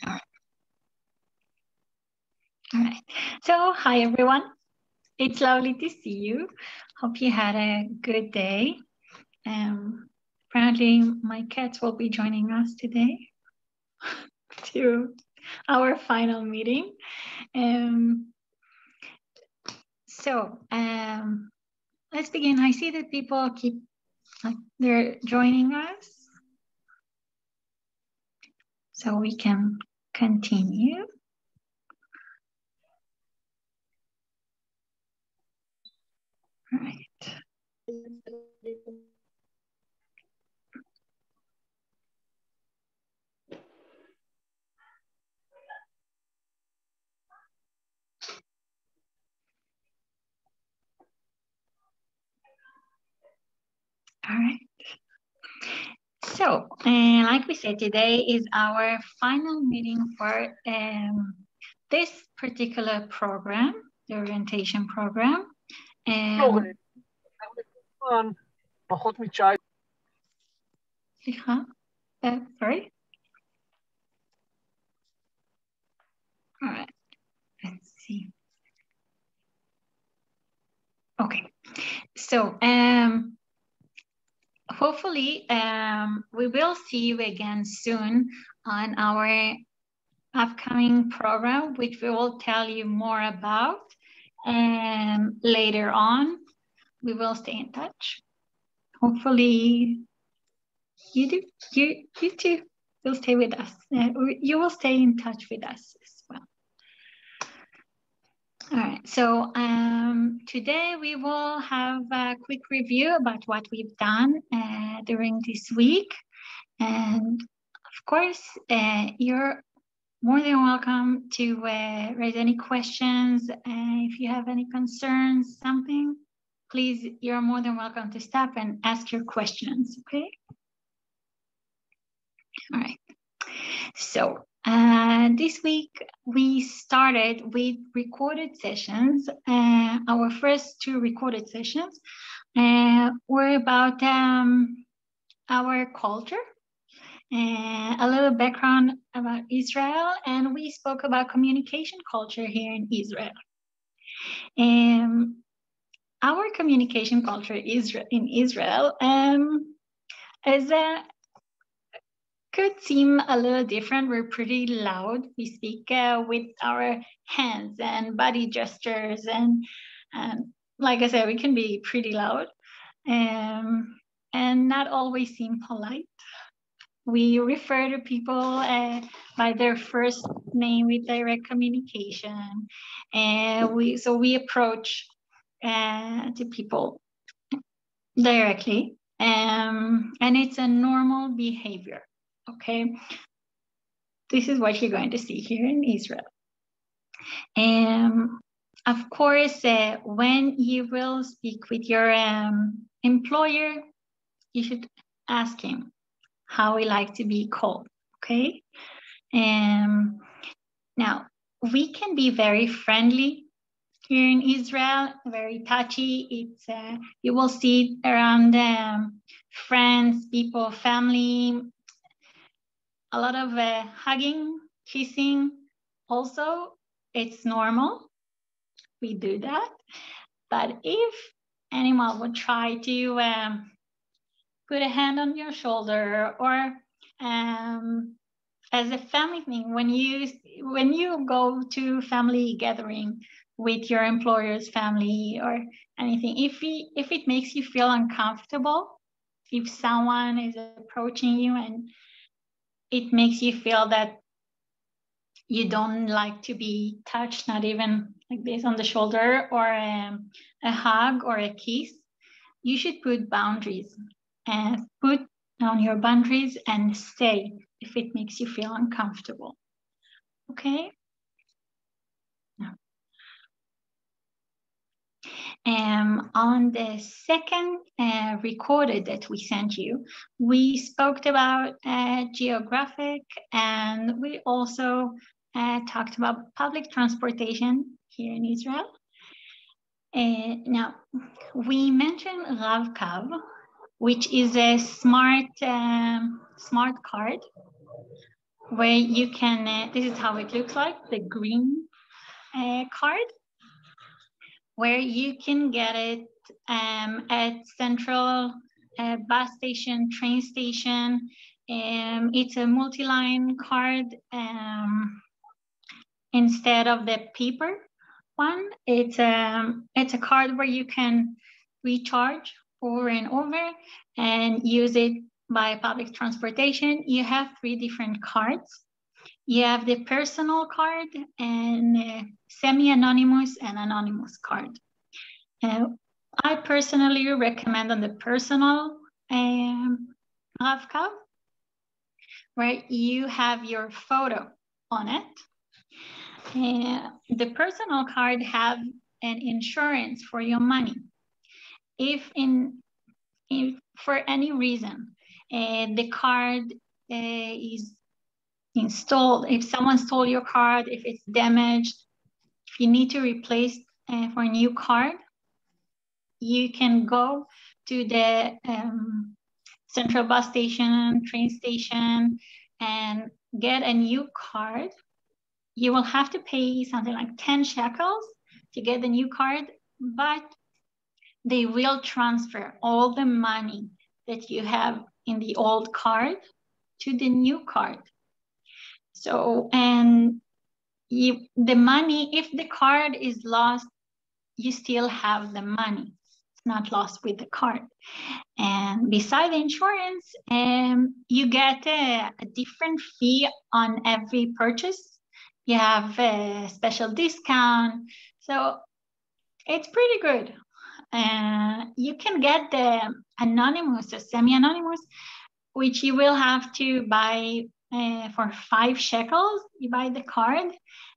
All right. All right. So, hi everyone. It's lovely to see you. Hope you had a good day. Apparently, my cats will be joining us today to our final meeting. So, let's begin. I see that people keep they're joining us, so we can continue. All right. All right. So, like we said, today is our final meeting for this particular program, the orientation program. Sorry. All right. Let's see. Okay. So, hopefully, we will see you again soon on our upcoming program, which we will tell you more about. Later on, we will stay in touch. Hopefully, you too will stay with us. You will stay in touch with us as well. All right, so today we will have a quick review about what we've done during this week. And of course, you're more than welcome to raise any questions. If you have any concerns, something, please, you're more than welcome to stop and ask your questions, okay? All right. So this week we started with recorded sessions. Our first two recorded sessions were about our culture, a little background about Israel, and we spoke about communication culture here in Israel. Our communication culture in Israel is could seem a little different. We're pretty loud. We speak with our hands and body gestures, and like I said, we can be pretty loud and not always seem polite. We refer to people by their first name with direct communication, and we approach to people directly, and it's a normal behavior. Okay, this is what you're going to see here in Israel. Of course, when you will speak with your employer, you should ask him how he likes to be called, okay? Now, we can be very friendly here in Israel, very touchy. It's you will see around friends, people, family, a lot of hugging, kissing. Also, it's normal. We do that. But if anyone would try to put a hand on your shoulder, or as a family thing, when you go to family gathering with your employer's family or anything, if it makes you feel uncomfortable, if someone is approaching you and it makes you feel that you don't like to be touched, not even like this on the shoulder, or a hug or a kiss, you should put boundaries and put down your boundaries and stay if it makes you feel uncomfortable. Okay? On the second recorded that we sent you, we spoke about geographic, and we also talked about public transportation here in Israel. Now, we mentioned Rav-Kav, which is a smart card, where you can, this is how it looks like, the green card, where you can get it at central bus station, train station. It's a multi-line card instead of the paper one. It's a card where you can recharge over and over and use it by public transportation. You have 3 different cards. You have the personal card and semi-anonymous and anonymous card. I personally recommend on the personal RAVCAV, where you have your photo on it. The personal card have an insurance for your money. If for any reason the card is installed, if someone stole your card, if it's damaged, if you need to replace for a new card, you can go to the central bus station, train station, and get a new card. You will have to pay something like 10 shekels to get the new card, but they will transfer all the money that you have in the old card to the new card. So, and the money, if the card is lost, you still have the money. It's not lost with the card. And beside the insurance, you get a different fee on every purchase. You have a special discount. So it's pretty good. You can get the anonymous or semi-anonymous, which you will have to buy for 5 shekels. You buy the card.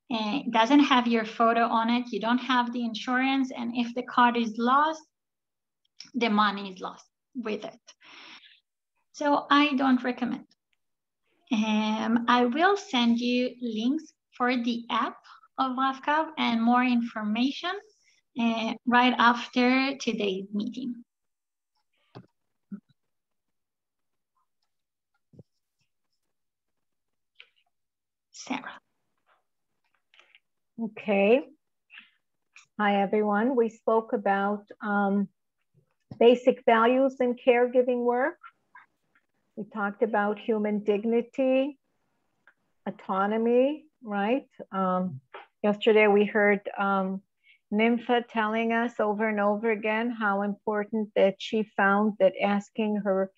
It doesn't have your photo on it. You don't have the insurance. And if the card is lost, the money is lost with it. So I don't recommend. I will send you links for the app of RAVCAV and more information right after today's meeting. Sarah. Okay. Hi, everyone. We spoke about basic values in caregiving work. We talked about human dignity, autonomy, right? Yesterday we heard Nympha telling us over and over again how important that she found that asking her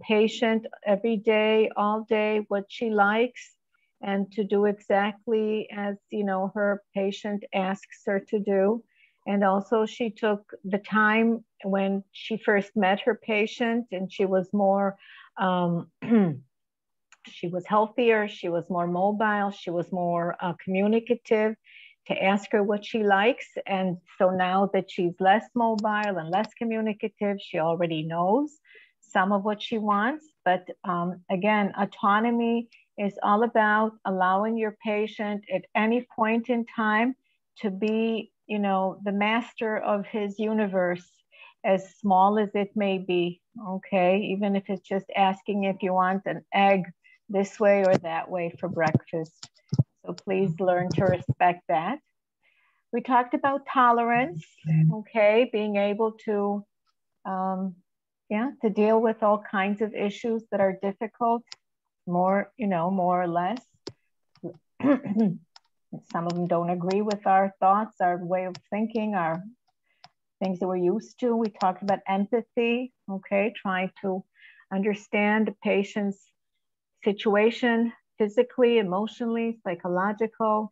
patient every day, all day, what she likes, and to do exactly as, you know, her patient asks her to do. And also she took the time when she first met her patient, and she was more, she was healthier, she was more mobile, she was more communicative, to ask her what she likes. And so now that she's less mobile and less communicative, she already knows some of what she wants. But again, autonomy is all about allowing your patient at any point in time to be, you know, the master of his universe, as small as it may be, okay? Even if it's just asking if you want an egg this way or that way for breakfast. So please learn to respect that. We talked about tolerance, okay? Being able to, to deal with all kinds of issues that are difficult, more, you know, more or less. Some of them don't agree with our thoughts, our way of thinking, our things that we're used to. We talked about empathy, okay? Trying to understand the patient's situation, physically, emotionally, psychologically.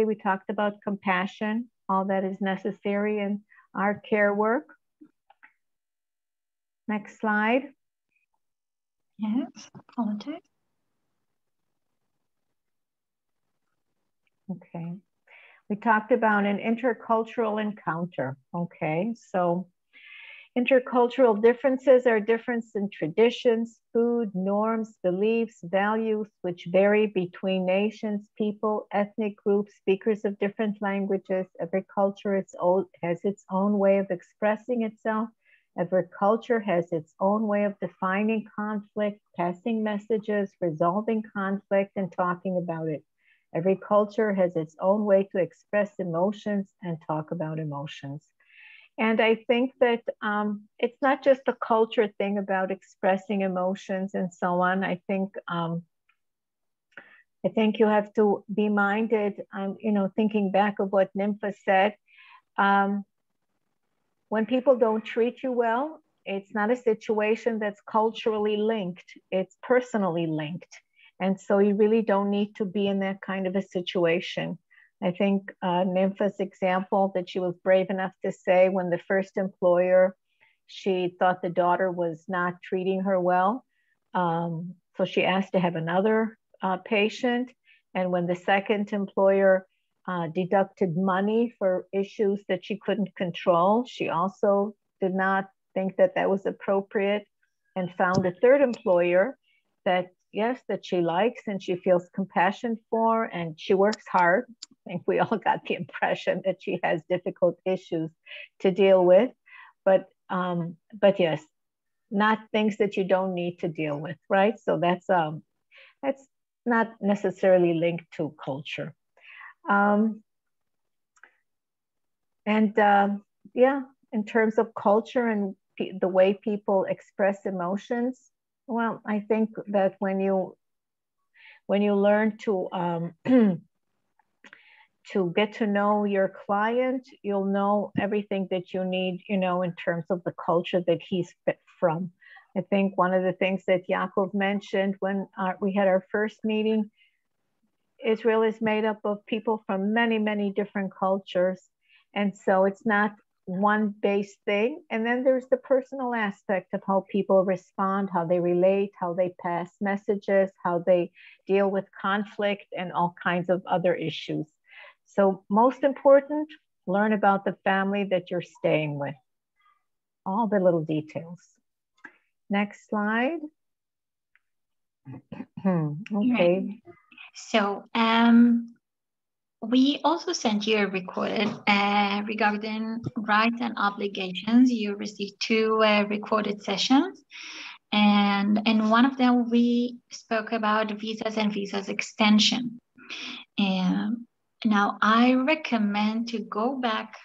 We talked about compassion, all that is necessary in our care work. Next slide. Yes, apologize. Okay. We talked about an intercultural encounter. Okay, so intercultural differences are difference in traditions, food, norms, beliefs, values, which vary between nations, people, ethnic groups, speakers of different languages. Every culture has its own way of expressing itself Every culture has its own way of defining conflict, passing messages, resolving conflict, and talking about it. Every culture has its own way to express emotions and talk about emotions. And I think that it's not just a culture thing about expressing emotions and so on. I think you have to be minded, thinking back of what Nympha said. When people don't treat you well, it's not a situation that's culturally linked, it's personally linked. And so you really don't need to be in that kind of a situation. I think Nympha's example that she was brave enough to say when the first employer, she thought the daughter was not treating her well. So she asked to have another patient. And when the second employer deducted money for issues that she couldn't control, she also did not think that that was appropriate, and found a third employer that, yes, that she likes and she feels compassion for, and she works hard. I think we all got the impression that she has difficult issues to deal with, but yes, not things that you don't need to deal with, right? So that's not necessarily linked to culture. Yeah, in terms of culture and the way people express emotions, well, I think that when you learn to to get to know your client, you'll know everything that you need, in terms of the culture that he's from. I think one of the things that Yaakov mentioned when we had our first meeting, Israel is made up of people from many, many different cultures. And so it's not one base thing. And then there's the personal aspect of how people respond, how they relate, how they pass messages, how they deal with conflict and all kinds of other issues. So most important, learn about the family that you're staying with. All the little details. Next slide. Okay. So we also sent you a recorded regarding rights and obligations. You received 2 recorded sessions. And in one of them, we spoke about visas and visas extension. And now I recommend to go back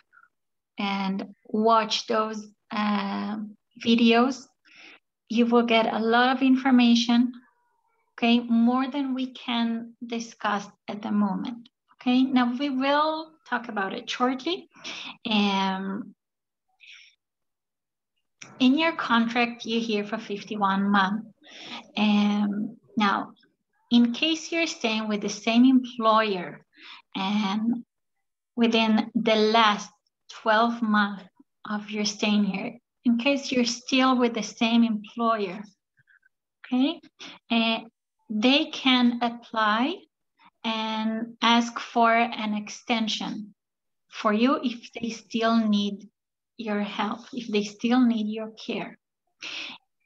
and watch those videos. You will get a lot of information, okay, more than we can discuss at the moment. Okay, now we will talk about it shortly. In your contract, you're here for 51 months. Now, in case you're staying with the same employer and within the last 12 months of your staying here, in case you're still with the same employer, okay, they can apply and ask for an extension for you if they still need your help, if they still need your care.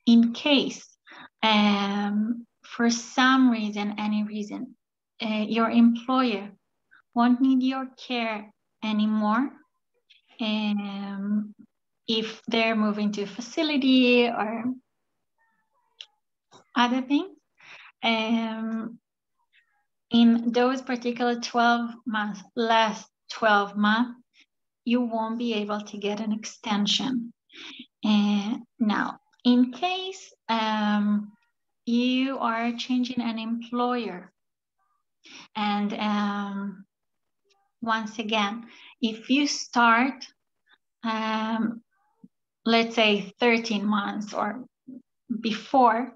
In case, for some reason, any reason, your employer won't need your care anymore, if they're moving to a facility or other things, in those particular 12 months, last 12 months, you won't be able to get an extension. Now, in case you are changing an employer, and once again, if you start, let's say 13 months or before,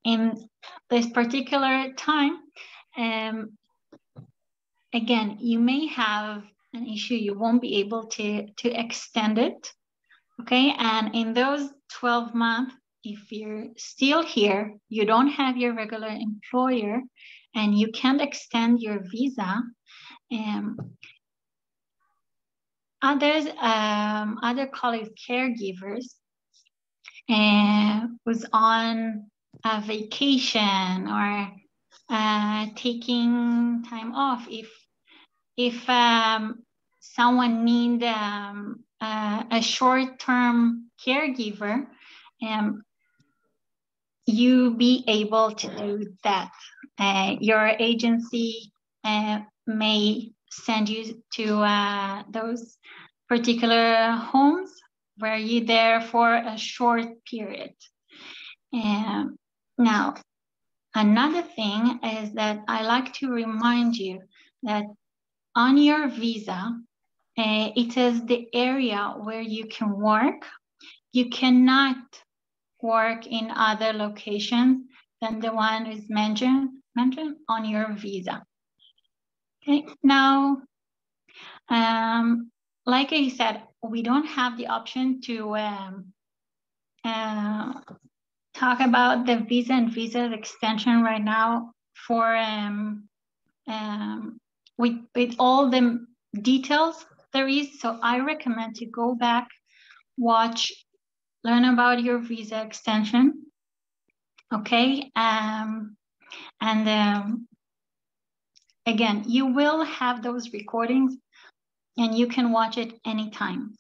in this particular time, again, you may have an issue, you won't be able to extend it, okay? And in those 12 months, if you're still here, you don't have your regular employer, and you can't extend your visa, other colleagues, caregivers, who's on a vacation or taking time off, if someone need a short-term caregiver, you be able to do that. Your agency may send you to those particular homes where you're there for a short period. Now, another thing is that I like to remind you that on your visa, it is the area where you can work. You cannot work in other locations than the one is mentioned on your visa. Okay, now, like I said, we don't have the option to talk about the visa and visa extension right now for with all the details there is. So I recommend to go back, watch, learn about your visa extension. Okay, again, you will have those recordings and you can watch it anytime.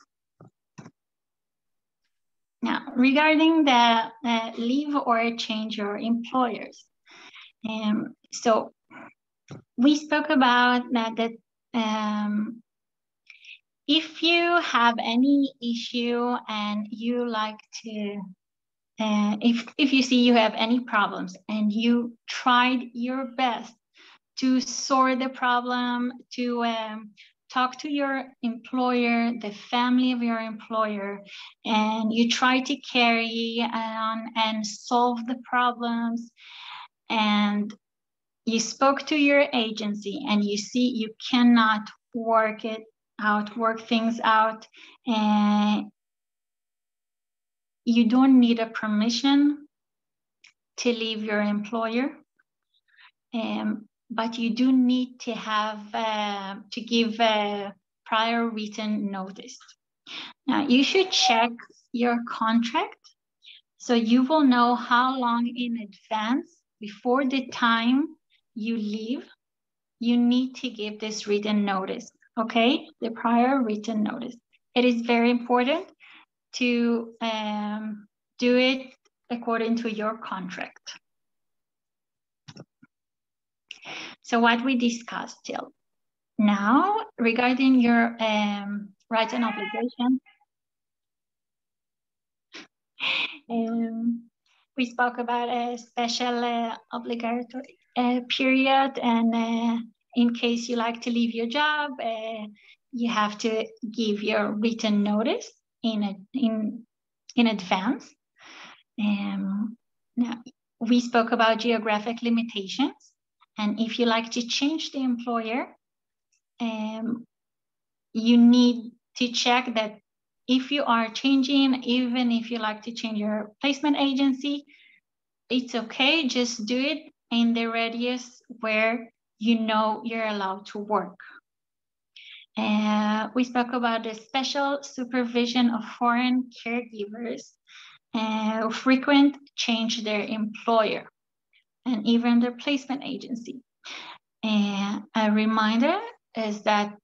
Now, regarding the leave or change your employers. So we spoke about that if you have any issue and you like to, if you see you have any problems and you tried your best to sort the problem, to talk to your employer, the family of your employer, and you try to carry on and solve the problems, and you spoke to your agency and you see you cannot work things out, and you don't need a permission to leave your employer. But you do need to have to give a prior written notice. Now, you should check your contract so you will know how long in advance before the time you leave, you need to give this written notice, okay? The prior written notice. It is very important to do it according to your contract. So what we discussed till now regarding your rights and obligations, we spoke about a special obligatory period, and in case you like to leave your job, you have to give your written notice in advance. Now, we spoke about geographic limitations. And if you like to change the employer, you need to check that if you are changing, even if you like to change your placement agency, it's okay, just do it in the radius where you know you're allowed to work. We spoke about the special supervision of foreign caregivers who frequent change their employer and even their placement agency. And a reminder is that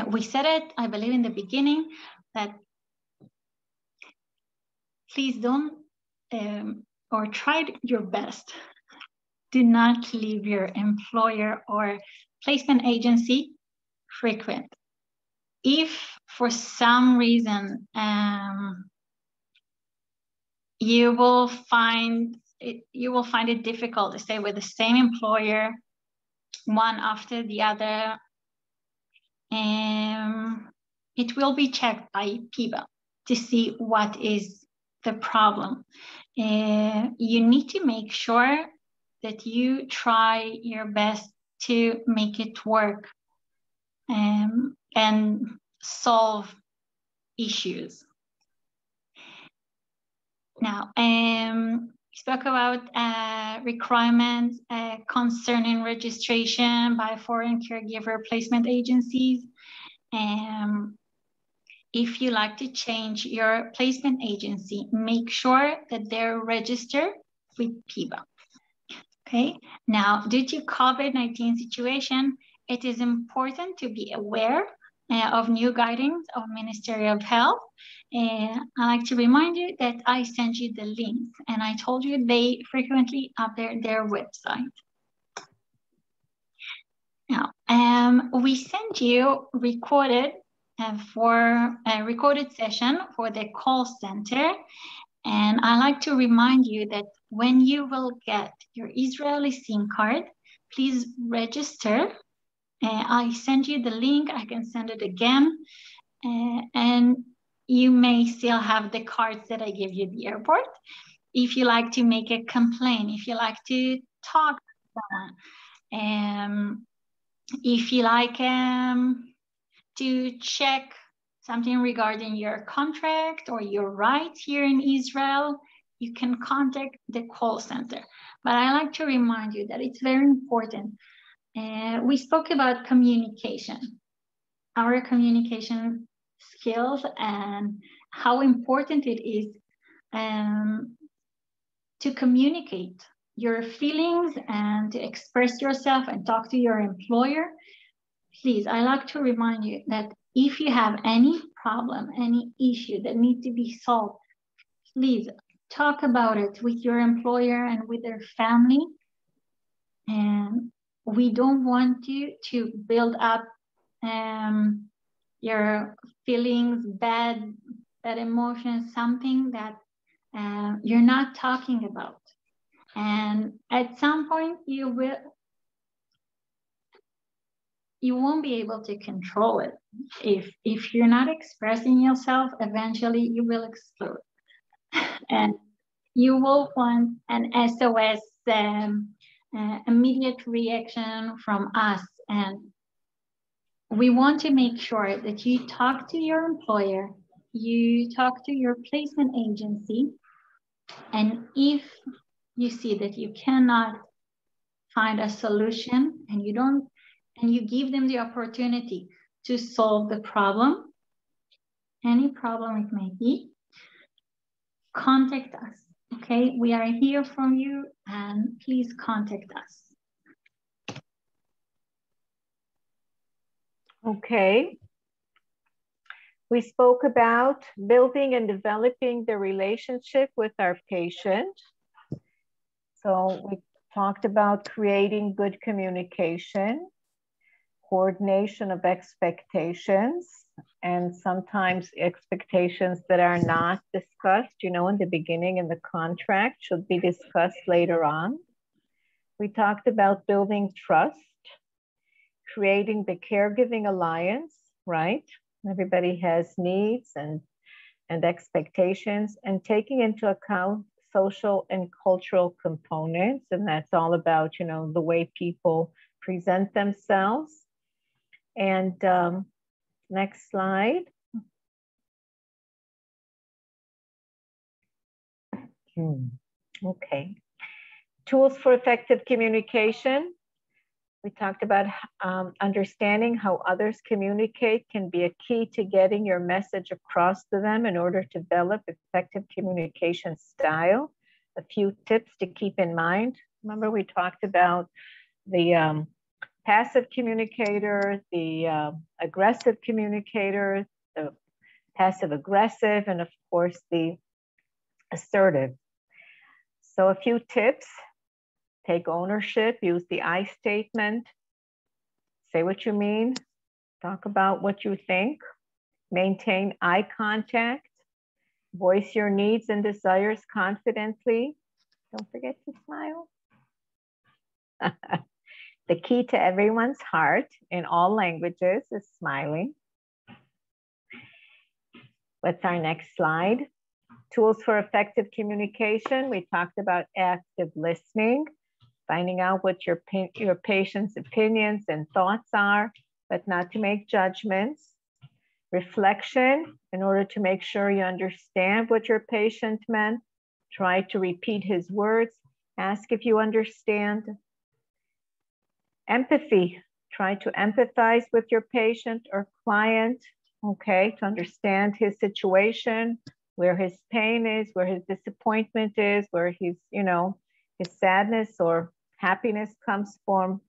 we said it, I believe, in the beginning, that please don't, or try your best, do not leave your employer or placement agency frequent. If for some reason you will find it difficult to stay with the same employer one after the other, it will be checked by PIBA to see what is the problem. You need to make sure that you try your best to make it work and solve issues. Now, we spoke about requirements concerning registration by foreign caregiver placement agencies. If you like to change your placement agency, make sure that they're registered with PIBA. Okay, now due to COVID-19 situation, it is important to be aware of new guidance of Ministry of Health. And I like to remind you that I sent you the links, and I told you they frequently update their website. Now, we sent you recorded for a recorded session for the call center. And I like to remind you that when you will get your Israeli SIM card, please register. I send you the link. I can send it again. And you may still have the cards that I give you at the airport. If you like to make a complaint, if you like to talk to someone, if you like to check something regarding your contract or your rights here in Israel, you can contact the call center. But I like to remind you that it's very important. We spoke about communication, our communication skills, and how important it is to communicate your feelings and to express yourself and talk to your employer. Please, I like to remind you that if you have any problem, any issue that needs to be solved, please talk about it with your employer and with their family. And we don't want you to build up your feelings, bad emotions, something that you're not talking about. And at some point you won't be able to control it. If you're not expressing yourself, eventually you will explode. And you will want an SOS immediate reaction from us. And we want to make sure that you talk to your employer, you talk to your placement agency, and if you see that you cannot find a solution and you give them the opportunity to solve the problem, any problem it may be, contact us, okay? We are here for you, and please contact us. Okay. We spoke about building and developing the relationship with our patient. So we talked about creating good communication, coordination of expectations, and sometimes expectations that are not discussed, in the beginning in the contract should be discussed later on. We talked about building trust, creating the caregiving alliance, right? Everybody has needs and expectations, and taking into account social and cultural components. And that's all about, the way people present themselves. And next slide. Okay. Tools for effective communication. We talked about understanding how others communicate can be a key to getting your message across to them in order to develop effective communication style. A few tips to keep in mind. Remember, we talked about the passive communicator, the aggressive communicator, the passive aggressive, and of course the assertive. So a few tips. Take ownership, use the I statement, say what you mean, talk about what you think, maintain eye contact, voice your needs and desires confidently. Don't forget to smile. The key to everyone's heart in all languages is smiling. What's our next slide? Tools for effective communication. We talked about active listening, finding out what your patient's opinions and thoughts are, but not to make judgments. Reflection, in order to make sure you understand what your patient meant. Try to repeat his words. Ask if you understand. Empathy, try to empathize with your patient or client, okay, to understand his situation, where his pain is, where his disappointment is, where he's, his sadness or happiness comes from.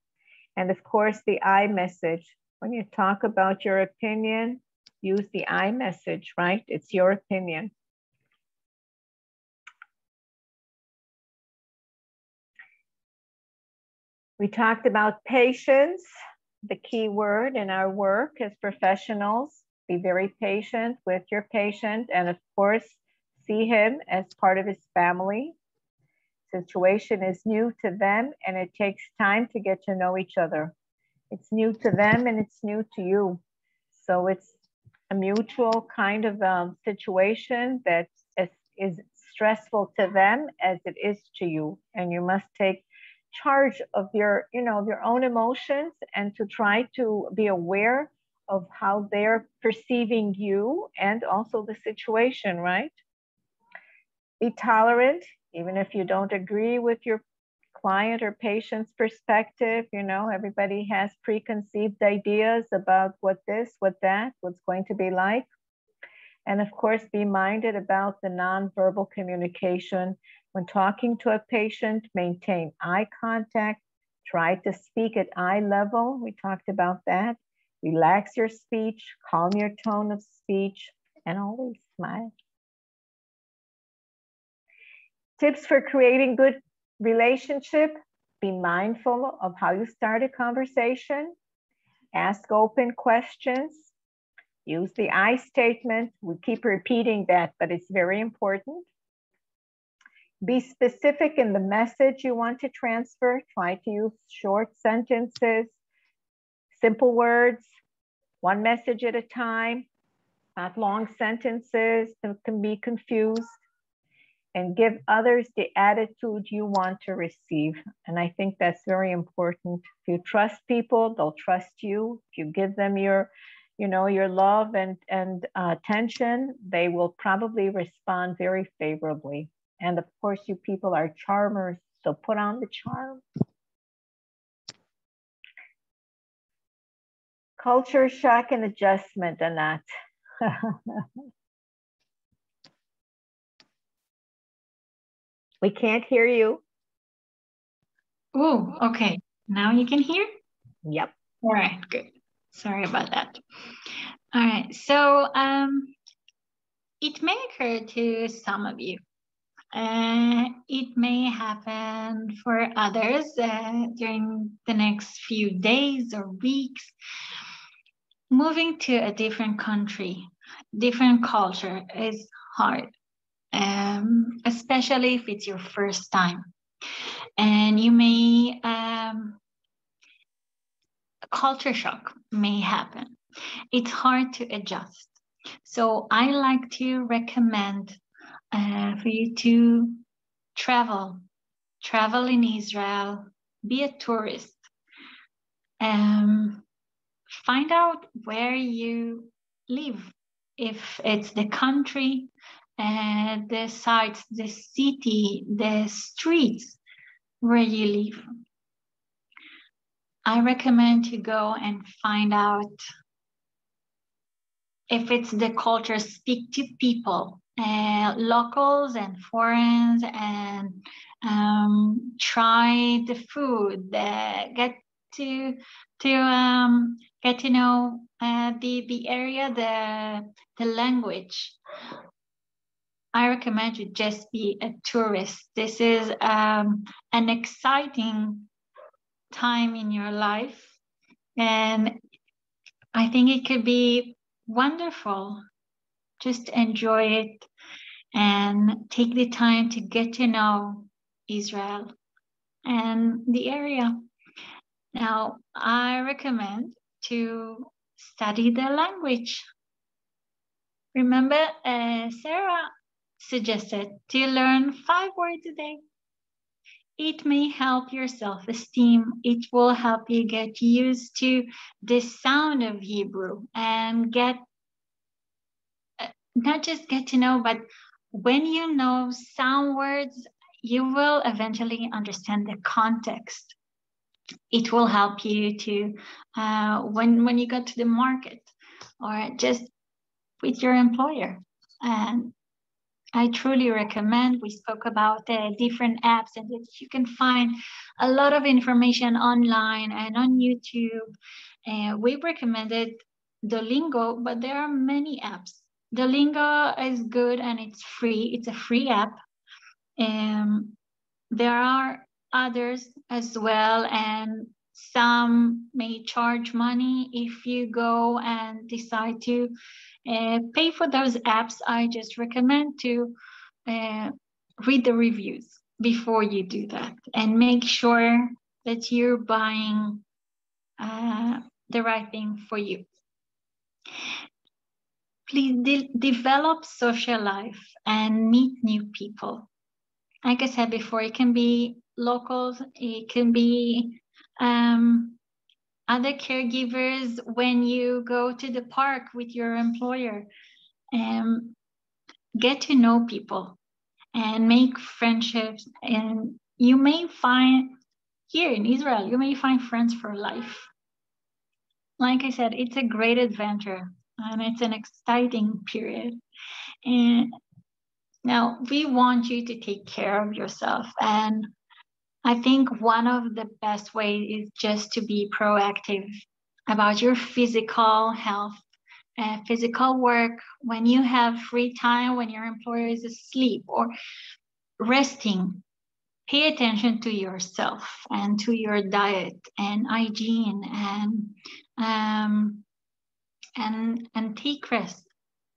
And of course, the I message, When you talk about your opinion, use the I message, right? It's your opinion. We talked about patience, the key word in our work as professionals. Be very patient with your patient, and of course, see him as part of his family. Situation is new to them, and it takes time to get to know each other. It's new to them and it's new to you. So it's a mutual kind of situation that is stressful to them as it is to you. And you must take charge of your, of your own emotions and to try to be aware of how they're perceiving you and also the situation, right? Be tolerant, even if you don't agree with your client or patient's perspective. Everybody has preconceived ideas about what this, what that, what's going to be like. And of course, be minded about the nonverbal communication. When talking to a patient, maintain eye contact, try to speak at eye level. We talked about that. Relax your speech, calm your tone of speech, and always smile. Tips for creating good relationship: be mindful of how you start a conversation, ask open questions, use the I statement. We keep repeating that, but it's very important. Be specific in the message you want to transfer. Try to use short sentences, simple words, one message at a time, not long sentences that can be confused. And give others the attitude you want to receive. And I think that's very important. If you trust people, they'll trust you. If you give them your love and attention, they will probably respond very favorably. And of course, you people are charmers, so put on the charm. Culture shock and adjustment, Anat. We can't hear you. Oh, okay. Now you can hear? Yep. All right, good. Sorry about that. All right, so it may occur to some of you. It may happen for others during the next few days or weeks. Moving to a different country, different culture is hard. Especially if it's your first time, and you may culture shock may happen. It's hard to adjust. So I like to recommend for you to travel in Israel, be a tourist, find out where you live, if it's the country, the sites, the city, the streets where you live. I recommend to go and find out if it's the culture, speak to people, locals and foreigners, and try the food, get to know the area, the language. I recommend you just be a tourist. This is an exciting time in your life, and I think it could be wonderful. Just enjoy it and take the time to get to know Israel and the area. Now, I recommend to study the language. Remember, Sarah suggested to learn 5 words a day. It may help your self-esteem. It will help you get used to the sound of Hebrew and not just get to know, but when you know sound words, you will eventually understand the context. It will help you to, when you go to the market or just with your employer. And I truly recommend. We spoke about different apps, and you can find a lot of information online and on YouTube. We recommended Duolingo, but there are many apps. Duolingo is good and it's free. It's a free app. There are others as well, and some may charge money if you go and decide to pay for those apps. I just recommend to read the reviews before you do that and make sure that you're buying the right thing for you. Please develop social life and meet new people. Like I said before, it can be locals, it can be other caregivers when you go to the park with your employer. Get to know people and make friendships, and you may find here in Israel, you may find friends for life. Like I said, it's a great adventure and it's an exciting period. And now we want you to take care of yourself. And I think one of the best ways is just to be proactive about your physical health, physical work, when you have free time, when your employer is asleep or resting. Pay attention to yourself and to your diet and hygiene, and take rest,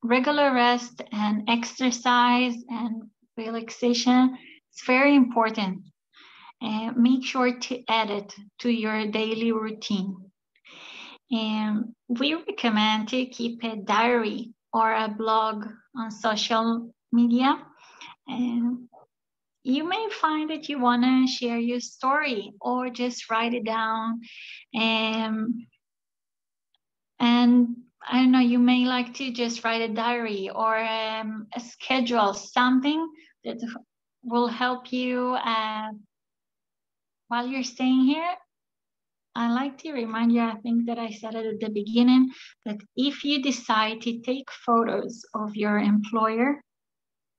regular rest and exercise and relaxation. It's very important. Make sure to add it to your daily routine. And we recommend to keep a diary or a blog on social media. And you may find that you want to share your story or just write it down. And I don't know, you may like to just write a diary or a schedule, something that will help you while you're staying here. I like to remind you, I think that I said it at the beginning, that if you decide to take photos of your employer,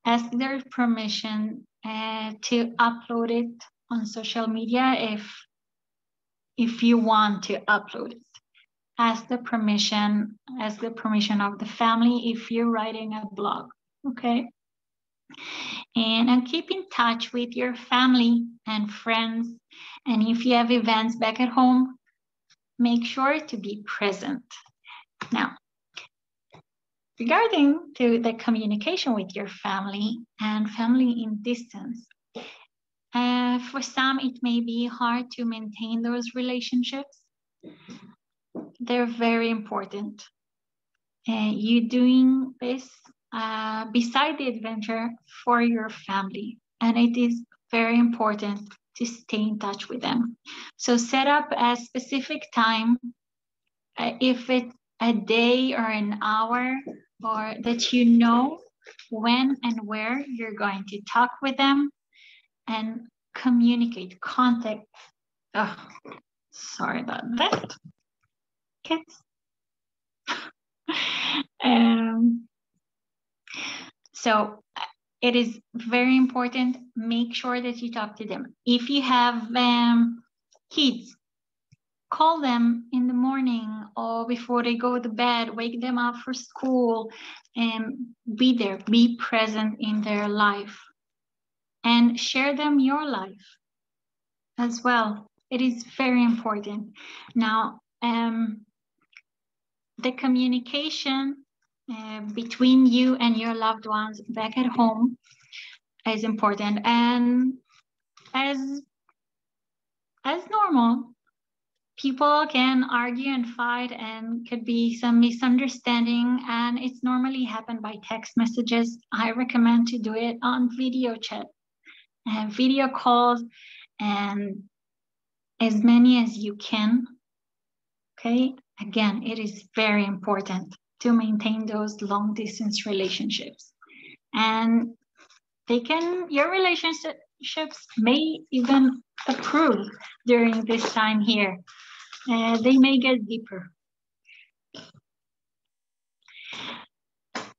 ask their permission to upload it on social media if you want to upload it. Ask the permission of the family if you're writing a blog, okay? And keep in touch with your family and friends. And if you have events back at home, make sure to be present. Now, regarding to the communication with your family and family in distance, for some, it may be hard to maintain those relationships. They're very important. You doing this beside the adventure for your family, and it is very important to stay in touch with them. So set up a specific time, if it's a day or an hour, or that you know when and where you're going to talk with them, and communicate, contact. Oh, sorry about that. Kids. So it is very important. Make sure that you talk to them. If you have kids, call them in the morning or before they go to bed, wake them up for school, and be there, be present in their life, and share them your life as well. It is very important. Now, the communication between you and your loved ones back at home is important. And as normal, people can argue and fight, and could be some misunderstanding, and it's normally happen by text messages. I recommend to do it on video chat and video calls, and as many as you can. Okay, again, it is very important to maintain those long distance relationships, and your relationships may even improve during this time here. They may get deeper.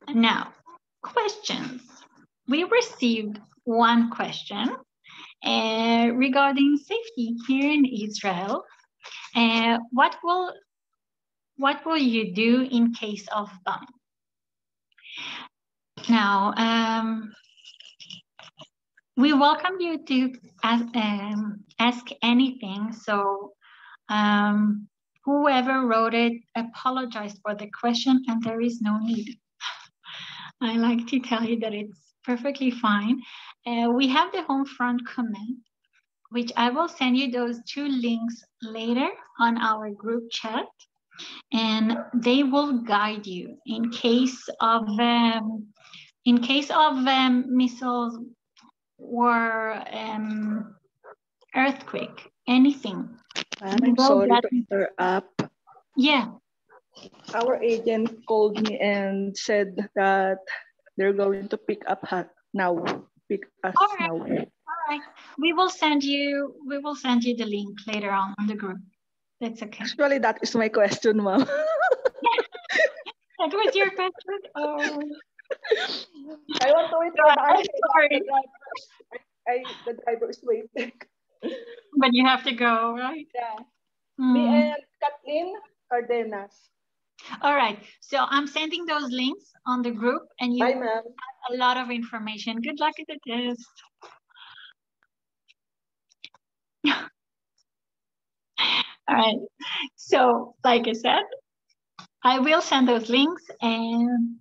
Now, questions. we received one question regarding safety here in Israel. What will you do in case of bomb? Now, we welcome you to ask anything. So whoever wrote it apologized for the question, and there is no need. I like to tell you that it's perfectly fine. We have the home front command, which I will send you those 2 links later on our group chat, and they will guide you in case of missiles or earthquake, anything. I'm sorry to interrupt. Yeah. Our agent called me and said that they're going to pick up now. Pick us All right. now. All right. We will send you the link later on the group. That's okay. Actually, that is my question, ma'am. That was your question? Oh. I want to wait for the I'm answer. sorry. The driver is waiting. But you have to go, right? Yeah. Me and Kathleen Cardenas. All right. So I'm sending those links on the group, and you Bye, ma'am. have a lot of information. Good luck at the test. All right. So, like I said, I will send those links, and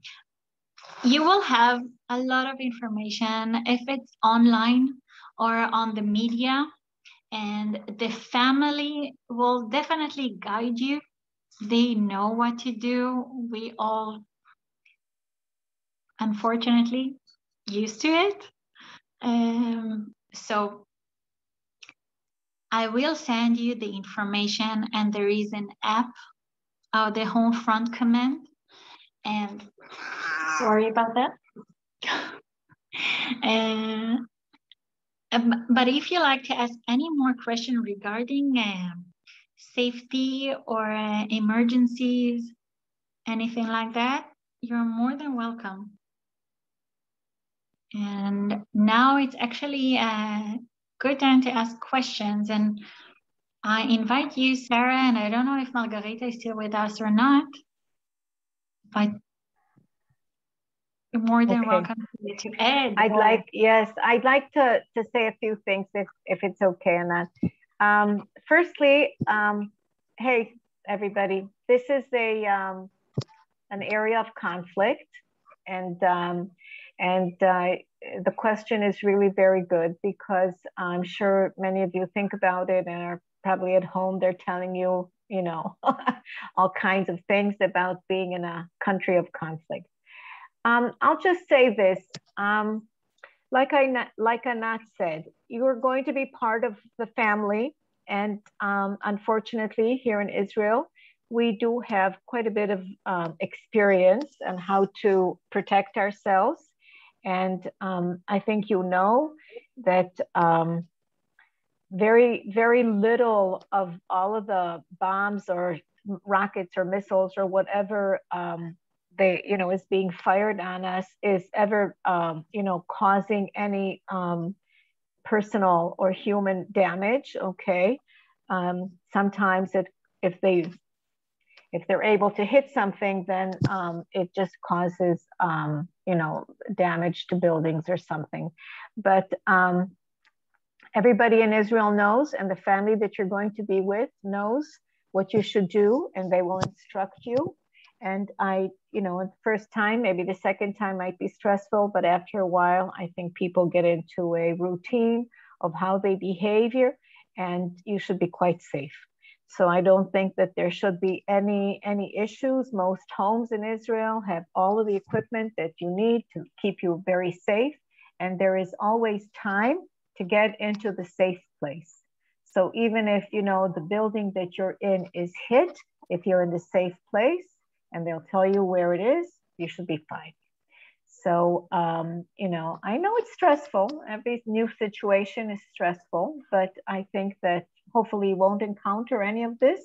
you will have a lot of information if it's online or on the media, and the family will definitely guide you. They know what to do. We all, unfortunately, used to it. So I will send you the information, and there is an app, the home front command. And sorry about that. But if you like to ask any more question regarding safety or emergencies, anything like that, you're more than welcome. And now it's actually a good time to ask questions. And I invite you, Sarah, and I don't know if Margarita is still with us or not, but you're more than welcome to add. I'd like to say a few things if it's okay, Anat. Firstly, hey everybody, this is an area of conflict, and the question is really very good, because I'm sure many of you think about it and are probably at home. They're telling you, all kinds of things about being in a country of conflict. I'll just say this, like Anat said, you are going to be part of the family. And unfortunately, here in Israel, we do have quite a bit of experience on how to protect ourselves. And I think you know that very, very little of all of the bombs or rockets or missiles or whatever is being fired on us is ever, causing any personal or human damage. Okay. Sometimes if they're able to hit something, then it just causes, damage to buildings or something. But everybody in Israel knows, and the family that you're going to be with knows what you should do, and they will instruct you. And the first time, maybe the second time might be stressful, but after a while, I think people get into a routine of how they behave here, and you should be quite safe. So I don't think that there should be any issues. Most homes in Israel have all of the equipment that you need to keep you very safe. And there is always time to get into the safe place. So even if, the building that you're in is hit, if you're in the safe place and they'll tell you where it is, you should be fine. So, I know it's stressful. Every new situation is stressful, but I think that hopefully you won't encounter any of this.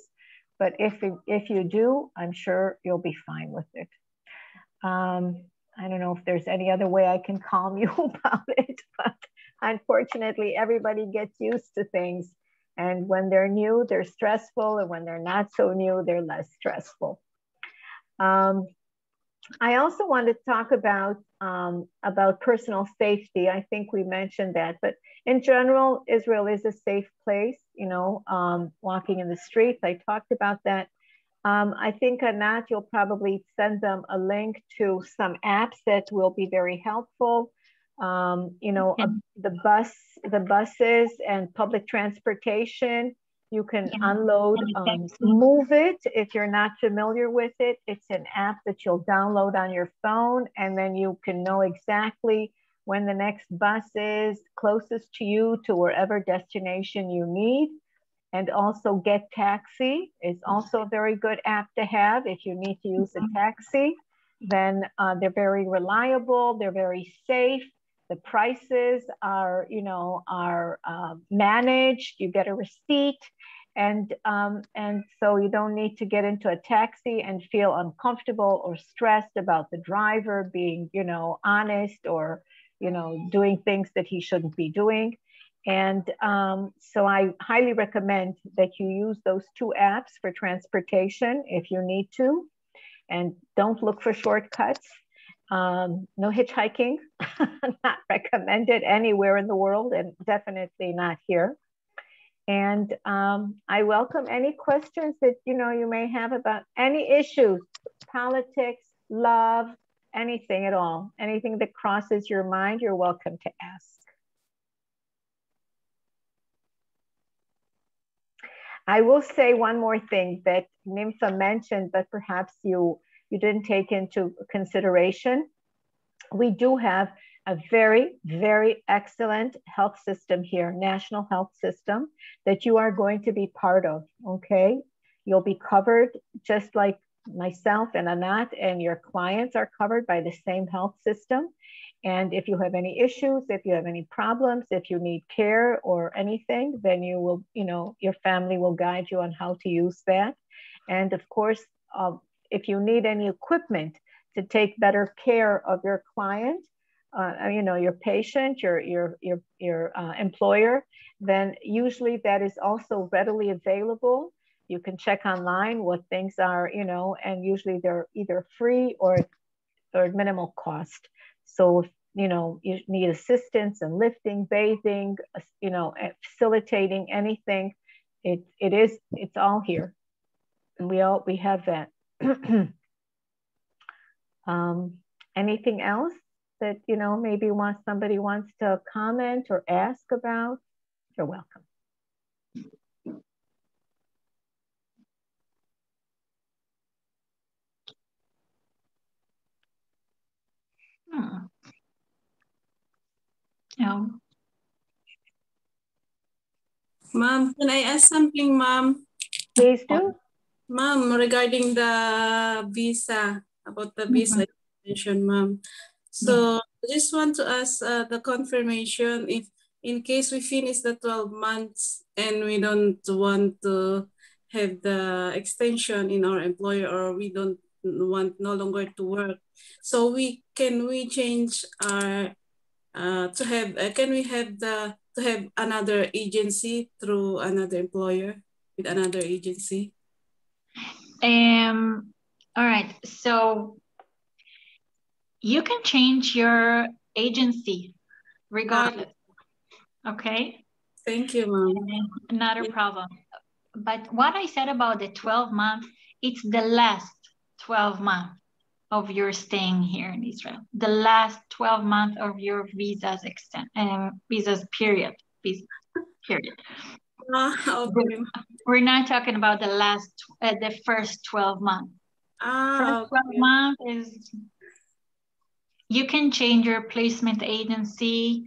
But if you do, I'm sure you'll be fine with it. I don't know if there's any other way I can calm you about it, but unfortunately, everybody gets used to things. And when they're new, they're stressful. And when they're not so new, they're less stressful. I also want to talk about personal safety. I think we mentioned that, but in general, Israel is a safe place, you know, walking in the streets. I talked about that. I think, Anat, you'll probably send them a link to some apps that will be very helpful. You know, the buses and public transportation, you can unload, move it if you're not familiar with it. It's an app that you'll download on your phone, and then you can know exactly when the next bus is closest to you to wherever destination you need. And also Get Taxi is also a very good app to have if you need to use a taxi. Then they're very reliable, they're very safe. The prices are, you know, managed. You get a receipt, and so you don't need to get into a taxi and feel uncomfortable or stressed about the driver being, you know, honest or, you know, doing things that he shouldn't be doing. And so I highly recommend that you use those two apps for transportation if you need to, and don't look for shortcuts. No hitchhiking, not recommended anywhere in the world, and definitely not here. And I welcome any questions that, you know, you may have about any issues, politics, love, anything at all. Anything that crosses your mind, you're welcome to ask. I will say one more thing that Nimsa mentioned, but perhaps you didn't take into consideration. We do have a very, very excellent health system here, national health system, that you are going to be part of, okay? You'll be covered just like myself and Anat and your clients are covered by the same health system. And if you have any issues, if you have any problems, if you need care or anything, then you will, you know, your family will guide you on how to use that. And of course, if you need any equipment to take better care of your client, you know, your patient, your employer, then usually that is also readily available. You can check online what things are, you know, and usually they're either free or minimal cost. So if, you know, you need assistance in lifting, bathing, you know, facilitating anything, it's all here. And we have that. Anything else that, you know, maybe somebody wants to comment or ask about? You're welcome. No. Ma'am, can I ask something, ma'am? Please do. Ma'am, regarding the visa, about the visa extension, ma'am. So I just want to ask the confirmation if in case we finish the 12 months and we don't want to have the extension in our employer, or we don't want no longer to work. So can we change our to have another agency through another employer with another agency? All right, so you can change your agency regardless. Okay. Thank you, ma'am. Not a problem. But what I said about the 12 months, it's the last 12 months of your staying here in Israel. The last 12 months of your visa's period. Okay. We're not talking about the first 12 months. First 12 months is, you can change your placement agency,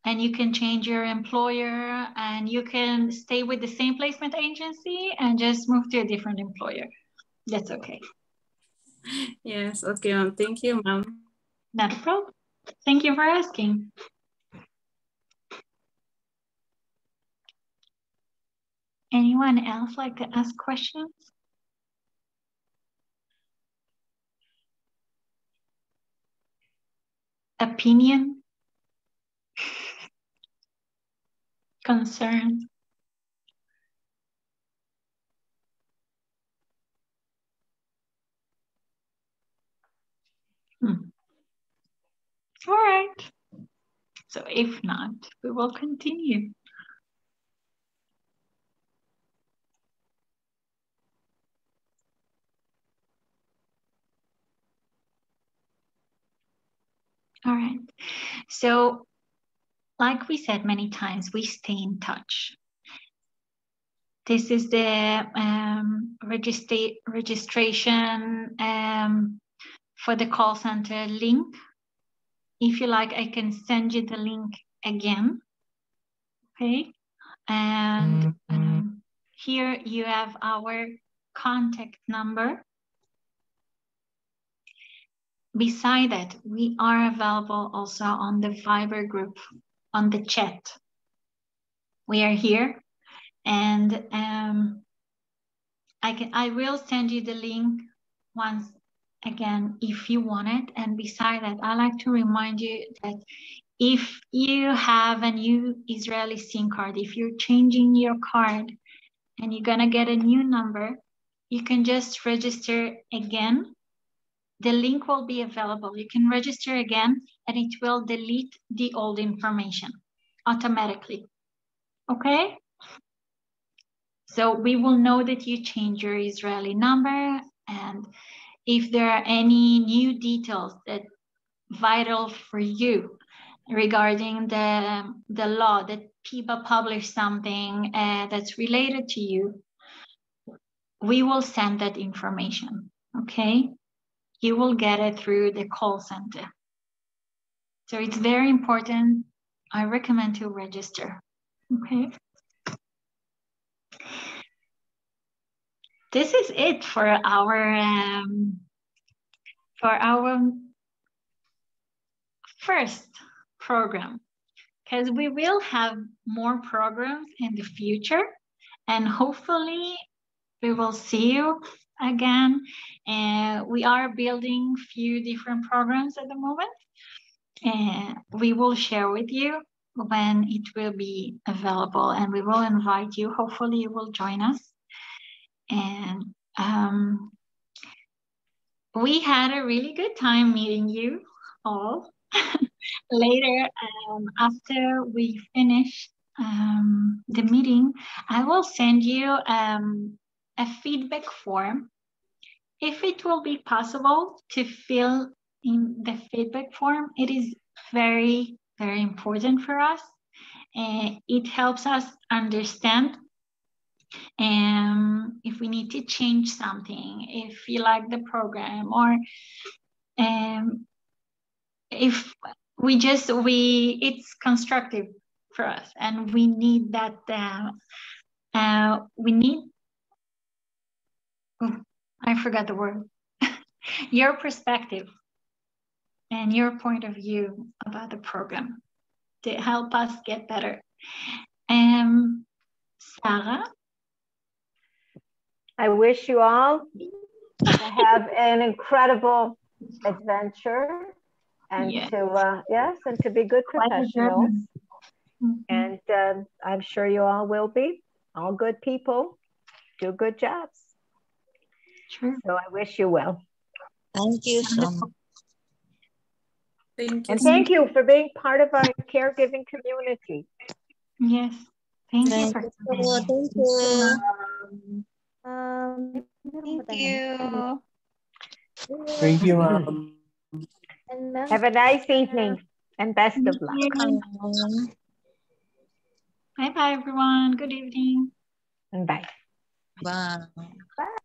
and you can change your employer, and you can stay with the same placement agency and just move to a different employer. That's okay. Yes, okay, ma'am. Thank you, ma'am. Not a problem. Thank you for asking. Anyone else like to ask questions? opinion, concern? All right. So if not, we will continue. All right. So like we said many times, we stay in touch. This is the registration for the call center link. If you like, I can send you the link again. Okay. And here you have our contact number. Beside that, we are available also on the Viber group, on the chat. We are here, and I will send you the link once again if you want it. And beside that, I like to remind you that if you have a new Israeli SIM card, if you're changing your card and you're gonna get a new number, you can just register again. The link will be available. You can register again and it will delete the old information automatically. Okay? So we will know that you changed your Israeli number, and if there are any new details that vital for you regarding the law, that people publish something that's related to you, we will send that information, okay? You will get it through the call center. So it's very important. I recommend to register, okay? This is it for our first program, because we will have more programs in the future, and hopefully we will see you again. And we are building few different programs at the moment, and we will share with you when it will be available, and we will invite you. Hopefully you will join us. And we had a really good time meeting you all. Later, after we finish the meeting, I will send you a feedback form. If it will be possible to fill in the feedback form, it is very, very important for us. It helps us understand if we need to change something, if you like the program, or if it's constructive for us, and we need that. I forgot the word. Your perspective and your point of view about the program to help us get better. Sarah? I wish you all to have an incredible adventure, and to be good professionals. And I'm sure you all will be. All good people do good jobs. Sure. So I wish you well. Thank you so much. Thank you. And thank you for being part of our caregiving community. Yes. Thank you. Thank you. Thank you. Thank you, Mom. Have a nice evening and best of luck. Bye-bye, everyone. Good evening. Bye. Bye. Bye.